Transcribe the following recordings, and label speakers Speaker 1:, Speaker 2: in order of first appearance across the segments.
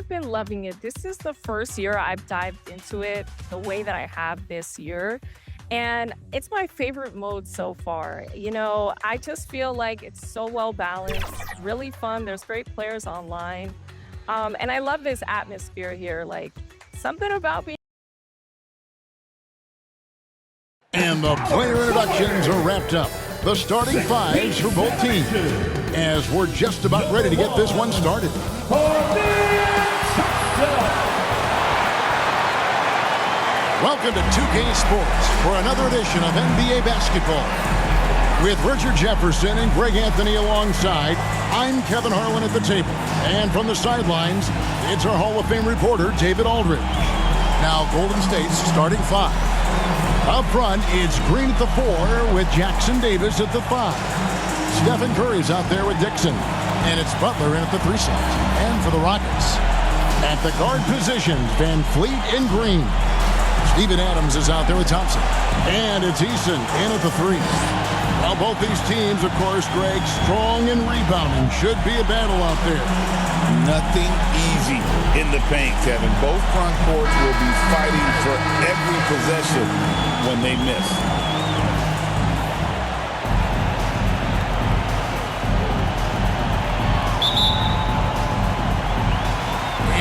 Speaker 1: have been loving it. This is the first year I've dived into it the way that I have this year. And it's my favorite mode so far. I just feel like it's so well balanced, really fun. There's great players online. And I love this atmosphere here. Like, something about being.
Speaker 2: And the player introductions are wrapped up. The starting fives for both teams, as we're just about ready to get this one started. Welcome to 2K Sports for another edition of NBA basketball. With Richard Jefferson and Greg Anthony alongside, I'm Kevin Harlan at the table. And from the sidelines, it's our Hall of Fame reporter, David Aldridge. Now, Golden State's starting five. Up front, it's Green at the 4 with Jackson Davis at the 5. Stephen Curry's out there with Dixon. And it's Butler in at the 3 slot. And for the Rockets, at the guard positions, Van Fleet and Green. Steven Adams is out there with Thompson. And it's Eason in at the 3. Well, both these teams, of course, Greg, strong and rebounding. Should be a battle out there.
Speaker 3: Nothing easy in the paint, Kevin. Both front courts will be fighting for every possession when they miss.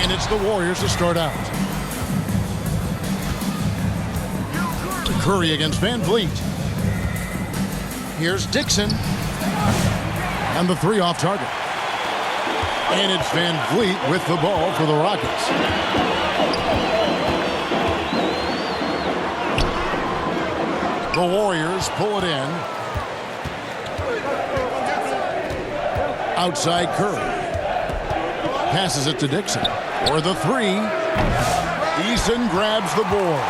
Speaker 2: And it's the Warriors to start out. Curry against Van Fleet. Here's Dixon. And the 3 off target. And it's Van Fleet with the ball for the Rockets. The Warriors pull it in. Outside Curry. Passes it to Dixon. For the 3. Eason grabs the board.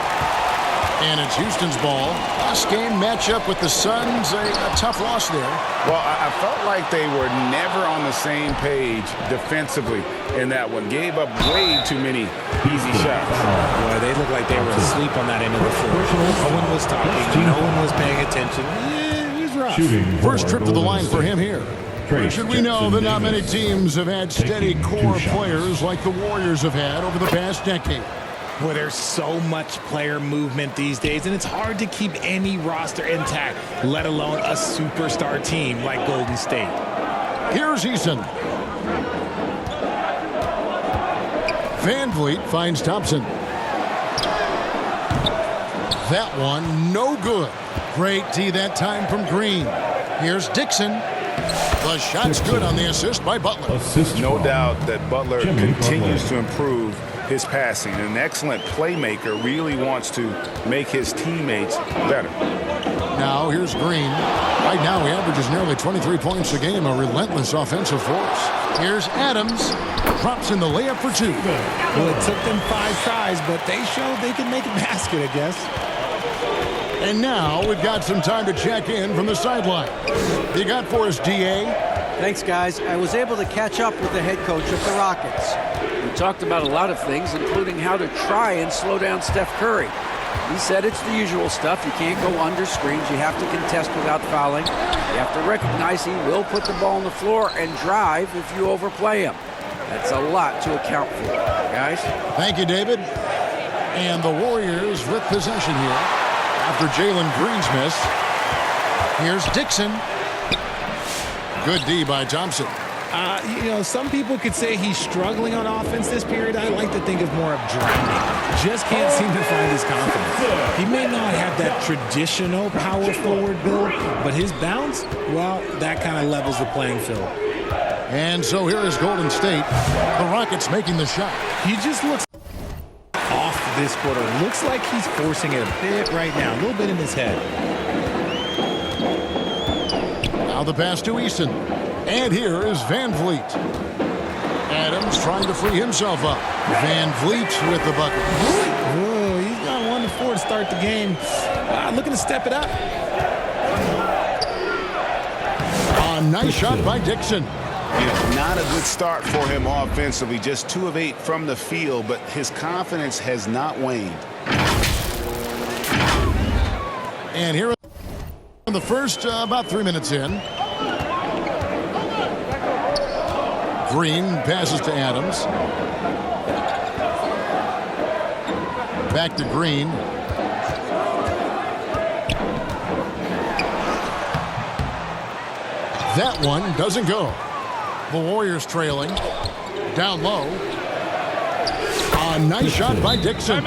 Speaker 2: And it's Houston's ball. Last game matchup with the Suns, a tough loss there.
Speaker 3: Well, I felt like they were never on the same page defensively in that one. Gave up way too many easy shots.
Speaker 4: Boy, they looked like they were asleep on that end of the floor. No one was talking. No one was paying attention. He's rough.
Speaker 2: First trip to the line for him here. Should we know that not many teams have had steady core players like the Warriors have had over the past decade.
Speaker 4: Well, there's so much player movement these days, and it's hard to keep any roster intact, let alone a superstar team like Golden State.
Speaker 2: Here's Eason. Van Vliet finds Thompson. That one, no good. Great D that time from Green. Here's Dixon. The shot's good on the assist by Butler.
Speaker 3: No doubt that Butler continues to improve his passing. An excellent playmaker, really wants to make his teammates better.
Speaker 2: Now here's Green. Right now he averages nearly 23 points a game, a relentless offensive force. Here's Adams. Drops in the layup for 2.
Speaker 4: Well, it took them 5 tries, but they showed they can make a basket, I guess.
Speaker 2: And now we've got some time to check in from the sideline. You got for us, DA?
Speaker 5: Thanks, guys. I was able to catch up with the head coach of the Rockets.
Speaker 6: We talked about a lot of things, including how to try and slow down Steph Curry. He said it's the usual stuff. You can't go under screens. You have to contest without fouling. You have to recognize he will put the ball on the floor and drive if you overplay him. That's a lot to account for, guys.
Speaker 2: Thank you, David. And the Warriors with possession here after Jalen Green's miss. Here's Dixon. Good D by Thompson.
Speaker 4: Some people could say he's struggling on offense this period. I like to think of more of drowning. Just can't seem to find his confidence. He may not have that traditional power forward build, but his bounce, well, that kind of levels the playing field.
Speaker 2: And so here is Golden State. The Rockets making the shot.
Speaker 4: He just looks off this quarter. Looks like he's forcing it a bit right now, a little bit in his head.
Speaker 2: Now the pass to Eason. And here is Van Vliet. Adams trying to free himself up. Van Vliet with the bucket.
Speaker 4: Whoa, he's got 1-4 to start the game. Looking to step it up.
Speaker 2: A nice shot by Dixon.
Speaker 3: Not a good start for him offensively. Just 2 of 8 from the field, but his confidence has not waned.
Speaker 2: And here in the first, about 3 minutes in. Green passes to Adams. Back to Green. That one doesn't go. The Warriors trailing. Down low. A nice shot by Dixon.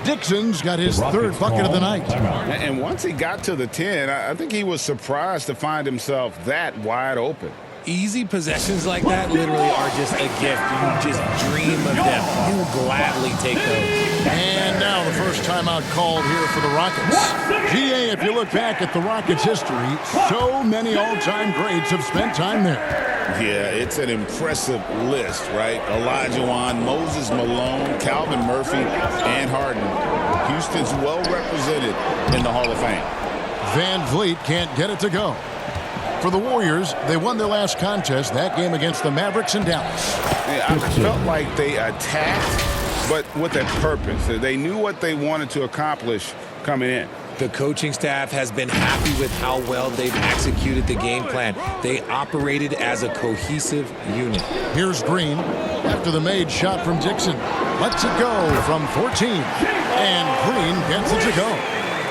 Speaker 2: Dixon's got his third bucket of the night.
Speaker 3: And once he got to the 10, I think he was surprised to find himself that wide open.
Speaker 4: Easy possessions like that literally are just a gift. You just dream of them. You will gladly take those.
Speaker 2: And now the first timeout called here for the Rockets. GA, if you look back at the Rockets' history, so many all-time greats have spent time there.
Speaker 3: Yeah, it's an impressive list, right? Olajuwon, Moses Malone, Calvin Murphy, and Harden. Houston's well represented in the Hall of Fame.
Speaker 2: Van Vliet can't get it to go. For the Warriors, they won their last contest, that game against the Mavericks in Dallas.
Speaker 3: Yeah, I felt like they attacked, but with a purpose. They knew what they wanted to accomplish coming in.
Speaker 4: The coaching staff has been happy with how well they've executed the game plan. They operated as a cohesive unit.
Speaker 2: Here's Green after the made shot from Dixon. Lets it go from 14. And Green gets it to go.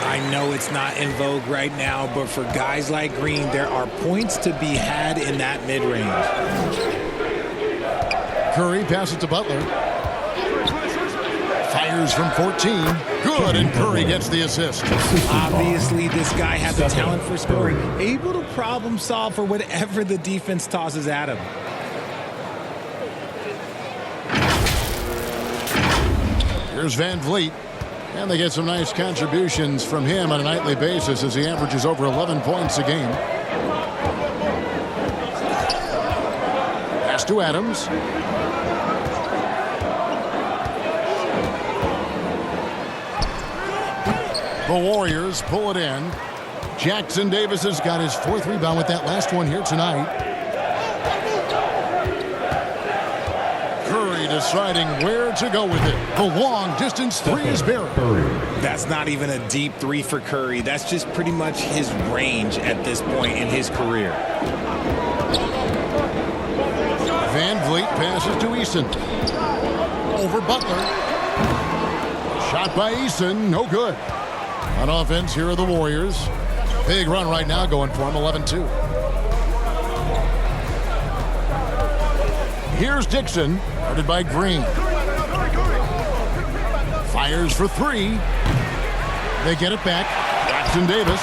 Speaker 4: I know it's not in vogue right now, but for guys like Green, there are points to be had in that mid-range.
Speaker 2: Curry passes to Butler. Fires from 14. Good, and Curry gets the assist.
Speaker 4: Obviously, this guy has the talent for scoring, able to problem solve for whatever the defense tosses at him.
Speaker 2: Here's Van Vliet. And they get some nice contributions from him on a nightly basis as he averages over 11 points a game. Pass to Adams. The Warriors pull it in. Jackson Davis has got his fourth rebound with that last one here tonight. Curry deciding where to go with it. The long distance three is buried.
Speaker 4: That's not even a deep three for Curry. That's just pretty much his range at this point in his career.
Speaker 2: Van Vliet passes to Eason. Over Butler. Shot by Eason, no good. On offense, here are the Warriors. Big run right now going for him, 11-2. Here's Dixon, guarded by Green. Fires for three. They get it back. Jackson Davis.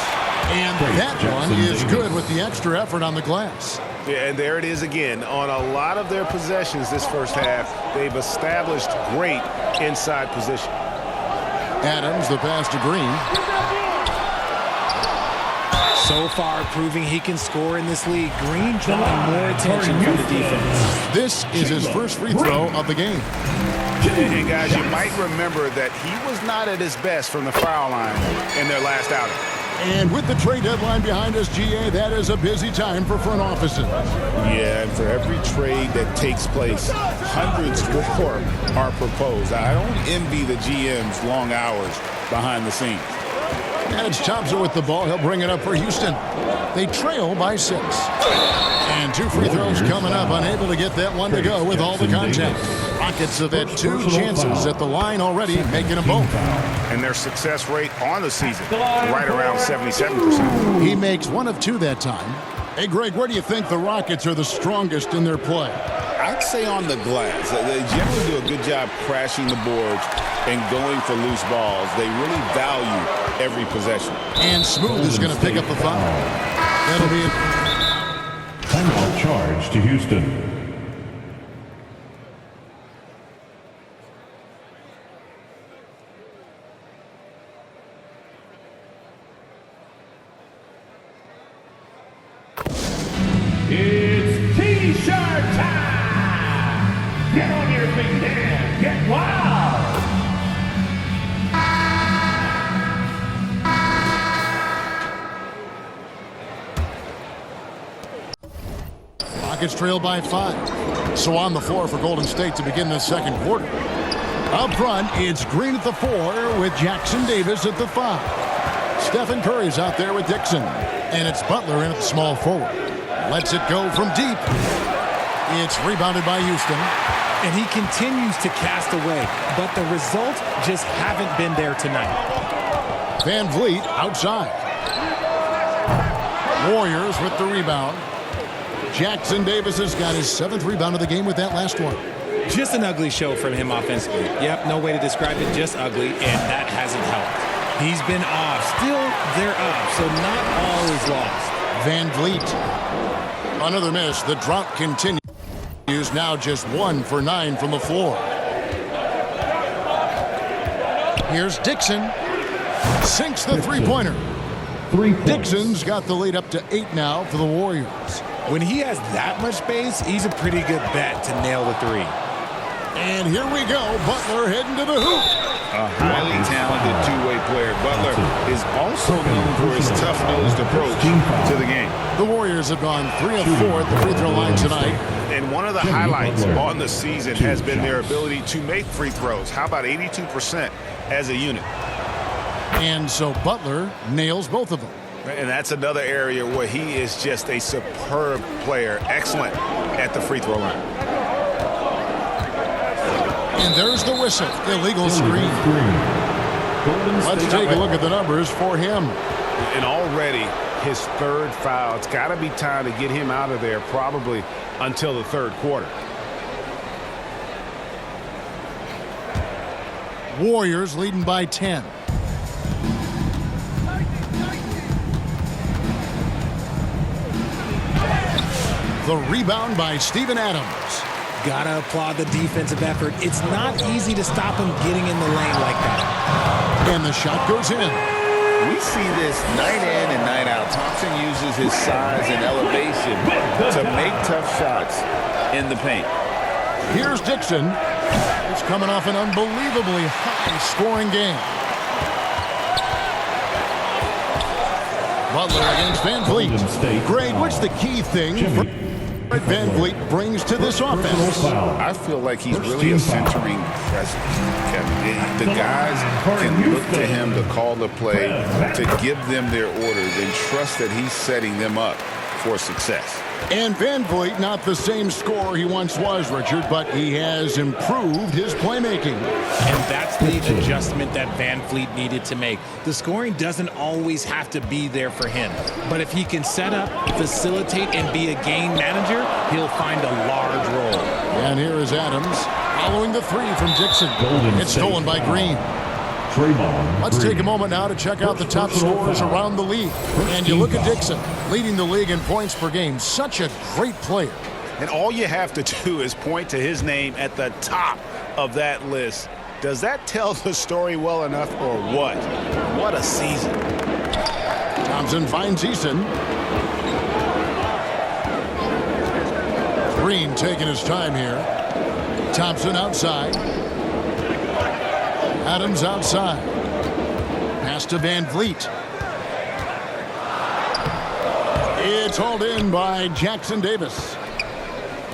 Speaker 2: And that one is good with the extra effort on the glass.
Speaker 3: Yeah, and there it is again. On a lot of their possessions this first half, they've established great inside position.
Speaker 2: Adams, the pass to Green.
Speaker 4: So far, proving he can score in this league. Green drawing more attention from the defense.
Speaker 2: This is his first free throw of the game.
Speaker 3: And guys, you might remember that he was not at his best from the foul line in their last outing.
Speaker 2: And with the trade deadline behind us, GA, that is a busy time for front offices.
Speaker 3: Yeah, and for every trade that takes place, hundreds more are proposed. I don't envy the GM's long hours behind the scenes.
Speaker 2: And it's Thompson with the ball. He'll bring it up for Houston. They trail by 6. And two free throws coming up. Unable to get that one to go with all the contact. Rockets have had 2 chances at the line already, making them both.
Speaker 3: And their success rate on the season, right around 77%.
Speaker 2: He makes 1 of 2 that time. Hey, Greg, where do you think the Rockets are the strongest in their play?
Speaker 3: I'd say on the glass. They generally do a good job crashing the boards and going for loose balls. They really value every possession.
Speaker 2: And Smooth is going to pick up the foul. That'll be it.
Speaker 7: Timeout charge to Houston. It's T-shirt time! Get on your feet and get wild!
Speaker 2: Rockets trail by 5. So on the floor for Golden State to begin the second quarter. Up front, it's Green at the 4 with Jackson Davis at the 5. Stephen Curry's out there with Dixon. And it's Butler in at the small forward. Lets it go from deep. It's rebounded by Houston.
Speaker 4: And he continues to cast away, but the results just haven't been there tonight.
Speaker 2: Van Vliet outside. Warriors with the rebound. Jackson Davis has got his 7th rebound of the game with that last one.
Speaker 4: Just an ugly show from him offensively. Yep, no way to describe it, just ugly, and that hasn't helped. He's been off. Still, they're up, so not all is lost.
Speaker 2: Van Vliet. Another miss. The drought continues. Now just 1 for 9 from the floor. Here's Dixon. Sinks the three-pointer. Dixon's got the lead up to 8 now for the Warriors.
Speaker 4: When he has that much space, he's a pretty good bet to nail the three.
Speaker 2: And here we go. Butler heading to the hoop.
Speaker 3: A highly talented two-way player. Butler is also known for his tough-nosed approach to the game.
Speaker 2: The Warriors have gone 3 of 4 at the free throw line tonight.
Speaker 8: And one of the highlights on the season has been their ability to make free throws. How about 82% as a unit?
Speaker 2: And so Butler nails both of them.
Speaker 8: And that's another area where he is just a superb player. Excellent at the free throw line.
Speaker 2: And there's the whistle. Illegal screen. Let's take a look at the numbers for him.
Speaker 8: And already his 3rd foul. It's got to be time to get him out of there probably until the 3rd quarter.
Speaker 2: Warriors leading by 10. The rebound by Steven Adams.
Speaker 4: Gotta applaud the defensive effort. It's not easy to stop him getting in the lane like that.
Speaker 2: And the shot goes in.
Speaker 3: We see this night in and night out. Thompson uses his size and elevation to make tough shots in the paint.
Speaker 2: Here's Dixon. It's coming off an unbelievably high-scoring game. Butler against Van Vliet. Greg, what's the key thing Van Vliet brings to this offense?
Speaker 3: I feel like he's really a centering presence, Kevin. The guys can look to him to call the play, to give them their orders, and trust that he's setting them up for success.
Speaker 2: And Van Vliet, not the same scorer he once was, Richard, but he has improved his playmaking.
Speaker 4: And that's the adjustment that Van Vliet needed to make. The scoring doesn't always have to be there for him. But if he can set up, facilitate, and be a game manager, he'll find a large role.
Speaker 2: And here is Adams following the three from Dixon. It's stolen by Green. Let's take a moment now to check out the top scorers around the league. And you look at Dixon, leading the league in points per game. Such a great player.
Speaker 8: And all you have to do is point to his name at the top of that list. Does that tell the story well enough or what? What a season.
Speaker 2: Thompson finds Eason. Green taking his time here. Thompson outside. Adams outside. Pass to Van Vliet. It's hauled in by Jackson Davis.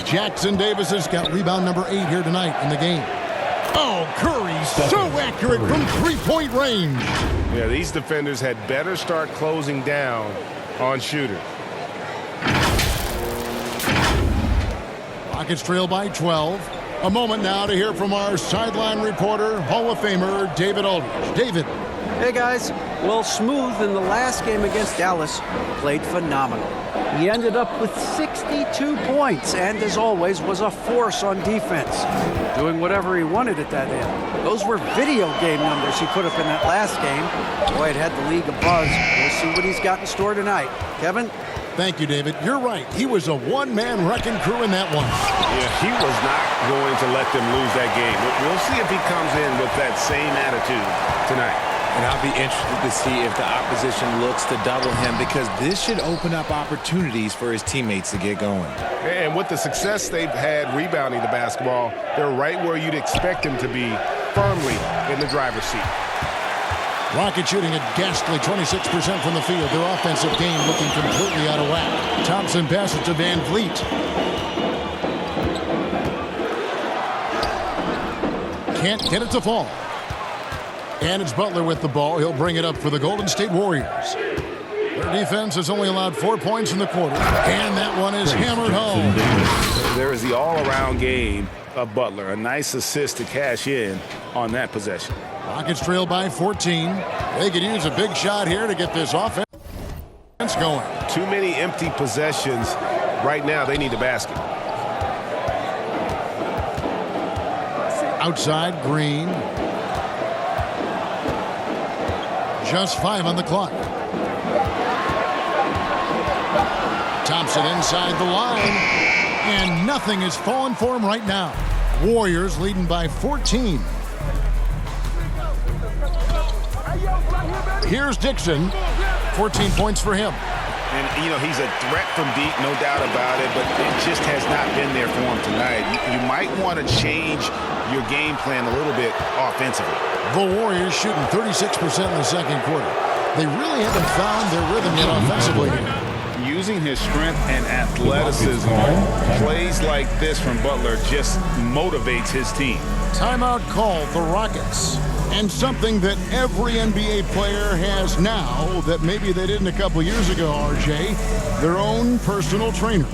Speaker 2: Jackson Davis has got rebound number 8 here tonight in the game. Oh, Curry, so accurate from three-point range.
Speaker 8: Yeah, these defenders had better start closing down on shooters.
Speaker 2: Rockets trail by 12. A moment now to hear from our sideline reporter, Hall of Famer David Aldridge. David.
Speaker 5: Hey, guys. Well, Smooth in the last game against Dallas played phenomenal. He ended up with 62 points and, as always, was a force on defense, doing whatever he wanted at that end. Those were video game numbers he put up in that last game. Boy, it had the league abuzz. We'll see what he's got in store tonight. Kevin?
Speaker 2: Thank you, David. You're right. He was a one-man wrecking crew in that one.
Speaker 8: Yeah, he was not going to let them lose that game. We'll see if he comes in with that same attitude tonight.
Speaker 9: And I'll be interested to see if the opposition looks to double him, because this should open up opportunities for his teammates to get going.
Speaker 8: And with the success they've had rebounding the basketball, they're right where you'd expect them to be, firmly in the driver's seat.
Speaker 2: Rocket shooting a ghastly 26% from the field. Their offensive game looking completely out of whack. Thompson passes to Van Vliet. Can't get it to fall. And it's Butler with the ball. He'll bring it up for the Golden State Warriors. Their defense has only allowed 4 points in the quarter. And that one is hammered home.
Speaker 8: there is the all-around game of Butler. A nice assist to cash in on that possession.
Speaker 2: Rockets trail by 14. They could use a big shot here to get this offense going.
Speaker 10: Too many empty possessions. Right now, they need a basket.
Speaker 2: Outside, Green. Just 5 on the clock. Thompson inside the line. And nothing is falling for him right now. Warriors leading by 14. Here's Dixon. 14 points for him.
Speaker 8: And, you know, he's a threat from deep, no doubt about it, but it just has not been there for him tonight. You might want to change your game plan a little bit offensively.
Speaker 2: The Warriors shooting 36% in the second quarter. They really haven't found their rhythm yet offensively.
Speaker 3: Using his strength and athleticism, plays like this from Butler just motivates his team.
Speaker 2: Timeout called the Rockets. And something that every NBA player has now that maybe they didn't a couple years ago, RJ, their own personal trainer.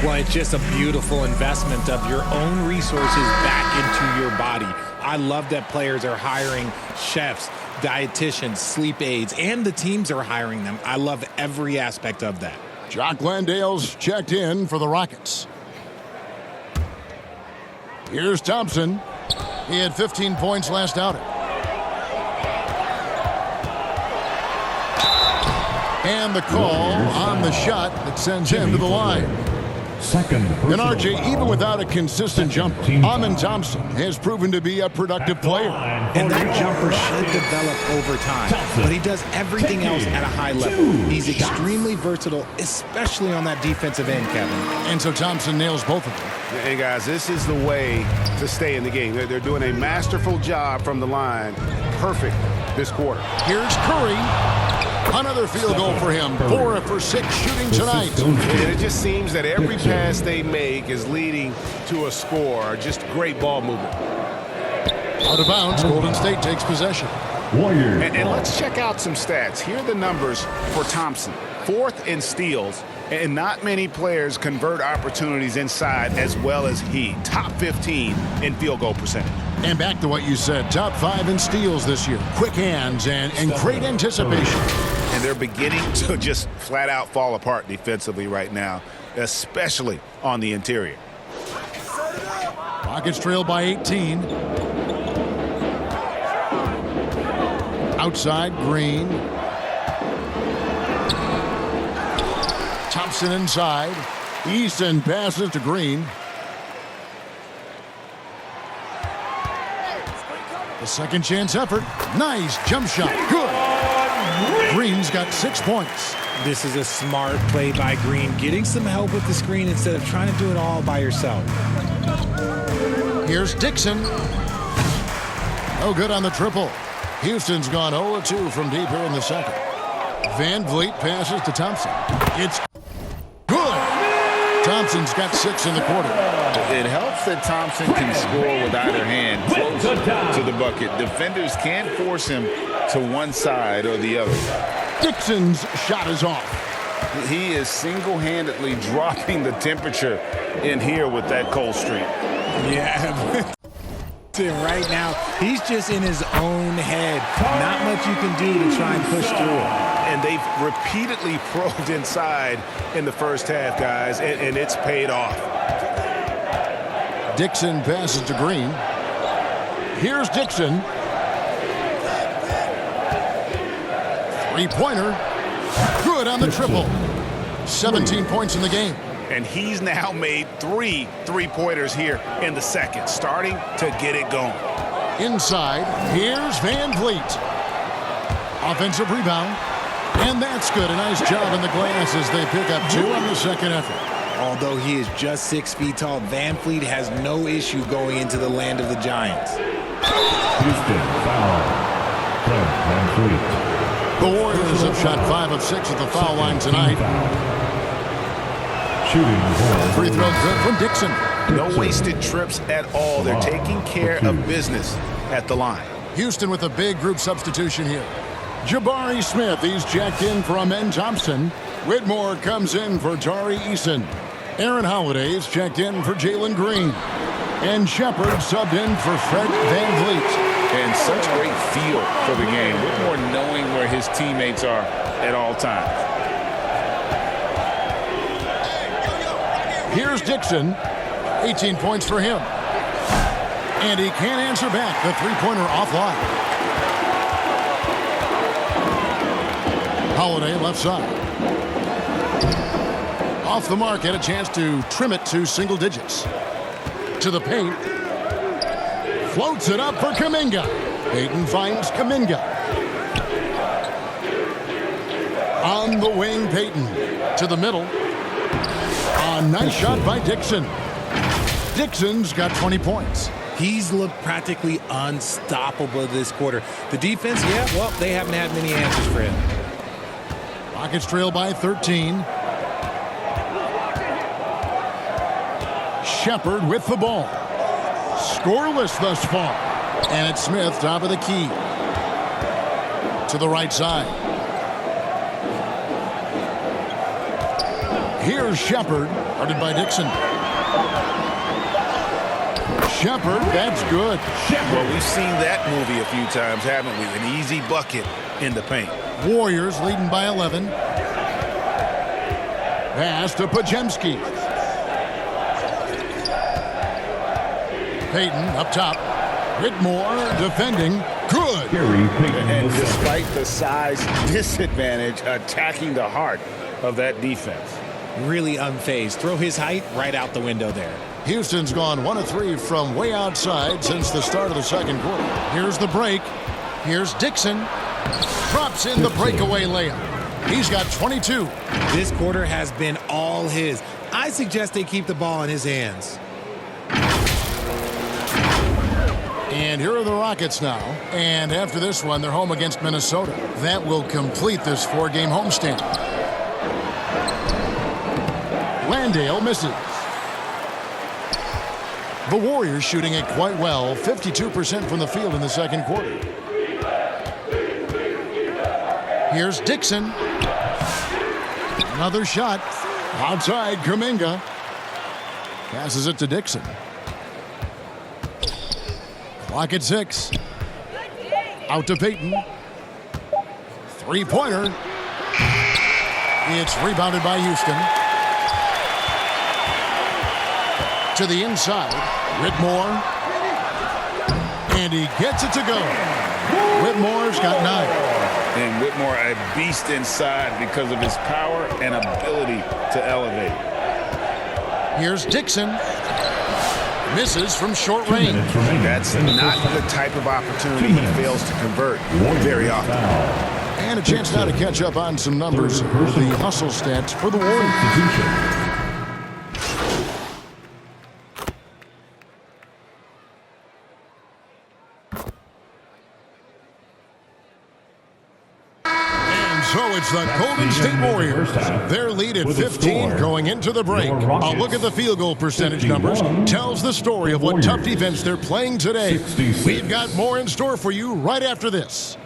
Speaker 4: Well, it's just a beautiful investment of your own resources back into your body. I love that players are hiring chefs, dietitians, sleep aides, and the teams are hiring them. I love every aspect of that.
Speaker 2: Jock Landale's checked in for the Rockets. Here's Thompson. He had 15 points last outing. And the call on the shot that sends him to the line. And RJ, even without a consistent jumper, Amen Thompson has proven to be a productive player.
Speaker 4: And that jumper should develop over time. But he does everything else at a high level. He's extremely versatile, especially on that defensive end, Kevin.
Speaker 2: And so Thompson nails both of them.
Speaker 10: Hey, guys, this is the way to stay in the game. They're doing a masterful job from the line. Perfect this quarter.
Speaker 2: Here's Curry. Another field goal for him. 4 for 6 shooting tonight.
Speaker 10: And it just seems that every pass they make is leading to a score. Just great ball movement.
Speaker 2: Out of bounds, Golden State takes possession.
Speaker 7: Warriors.
Speaker 8: And let's check out some stats. Here are the numbers for Thompson. 4th in steals, and not many players convert opportunities inside as well as he. Top 15 in field goal percentage.
Speaker 2: And back to what you said, top 5 in steals this year. Quick hands and great anticipation.
Speaker 8: And they're beginning to just flat out fall apart defensively right now, especially on the interior.
Speaker 2: Rockets trail by 18. Outside, Green. Thompson inside. Easton passes to Green. The second chance effort. Nice jump shot. Good. Green's got 6 points.
Speaker 4: This is a smart play by Green, getting some help with the screen instead of trying to do it all by yourself.
Speaker 2: Here's Dixon. No good on the triple. Houston's gone 0-2 from deep here in the second. Van Vliet passes to Thompson. It's good. Thompson's got 6 in the quarter.
Speaker 3: It helps that Thompson can score with either hand close to the bucket. Defenders can't force him to one side or the other.
Speaker 2: Dixon's shot is off.
Speaker 3: He is single-handedly dropping the temperature in here with that cold streak.
Speaker 4: Yeah. Right now, he's just in his own head. Not much you can do to try and push through it.
Speaker 10: And they've repeatedly probed inside in the first half, guys, and it's paid off.
Speaker 2: Dixon passes to Green. Here's Dixon. Three-pointer. Good on the triple. 17 points in the game.
Speaker 8: And he's now made 3 three-pointers here in the second, starting to get it going.
Speaker 2: Inside, here's Van Vliet. Offensive rebound. And that's good. A nice job in the glass as they pick up 2 on the second effort.
Speaker 4: Although he is just 6 feet tall, Van Vliet has no issue going into the land of the Giants.
Speaker 7: Houston foul. Fred Van Vliet.
Speaker 2: The Warriors have shot 5 of 6 at the foul line tonight.
Speaker 7: Shooting
Speaker 2: Free throw good from Dixon.
Speaker 8: No wasted trips at all. They're taking care of business at the line.
Speaker 2: Houston with a big group substitution here. Jabari Smith, he's checked in for Amen Thompson. Whitmore comes in for Tari Eason. Aaron Holiday's checked in for Jalen Green. And Shepard subbed in for Fred Van Vliet.
Speaker 3: And such great feel for the game. Whitmore knowing where his teammates are at all times.
Speaker 2: Here's Dixon. 18 points for him. And he can't answer back. The three-pointer offline. Holiday left side. Off the mark, had a chance to trim it to single digits. To the paint. Floats it up for Kuminga. Payton finds Kuminga. On the wing, Payton. To the middle. A nice shot by Dixon. Dixon's got 20 points.
Speaker 4: He's looked practically unstoppable this quarter. The defense, yeah, well, they haven't had many answers for him.
Speaker 2: Rockets trail by 13. Shepard with the ball. Scoreless thus far. And it's Smith, top of the key. To the right side. Here's Shepard, guarded by Dixon. Shepard, that's good.
Speaker 8: Well, we've seen that movie a few times, haven't we? An easy bucket in the paint.
Speaker 2: Warriors leading by 11. Pass to Pajemski. Payton up top. Whitmore defending. Good.
Speaker 3: And despite the size disadvantage, attacking the heart of that defense.
Speaker 4: Really unfazed. Throw his height right out the window there.
Speaker 2: Houston's gone 1 of 3 from way outside since the start of the second quarter. Here's the break. Here's Dixon. Drops in the breakaway layup. He's got 22.
Speaker 4: This quarter has been all his. I suggest they keep the ball in his hands.
Speaker 2: And here are the Rockets now. And after this one, they're home against Minnesota. That will complete this 4-game homestand. Landale misses. The Warriors shooting it quite well, 52% from the field in the second quarter. Here's Dixon. Another shot. Outside, Kuminga. Passes it to Dixon. Clock at 6. Out to Payton. Three-pointer. It's rebounded by Houston. To the inside. Whitmore. And he gets it to go. Whitmore's got 9.
Speaker 3: And Whitmore a beast inside because of his power and ability to elevate.
Speaker 2: Here's Dixon. Misses from short range.
Speaker 8: That's not the type of opportunity he fails to convert very often.
Speaker 2: And a chance now to catch up on some numbers. The hustle stats for the Warriors. So it's the Golden State Warriors. Their lead at 15 going into the break. A look at the field goal percentage numbers tells the story of what tough defense they're playing today. We've got more in store for you right after this.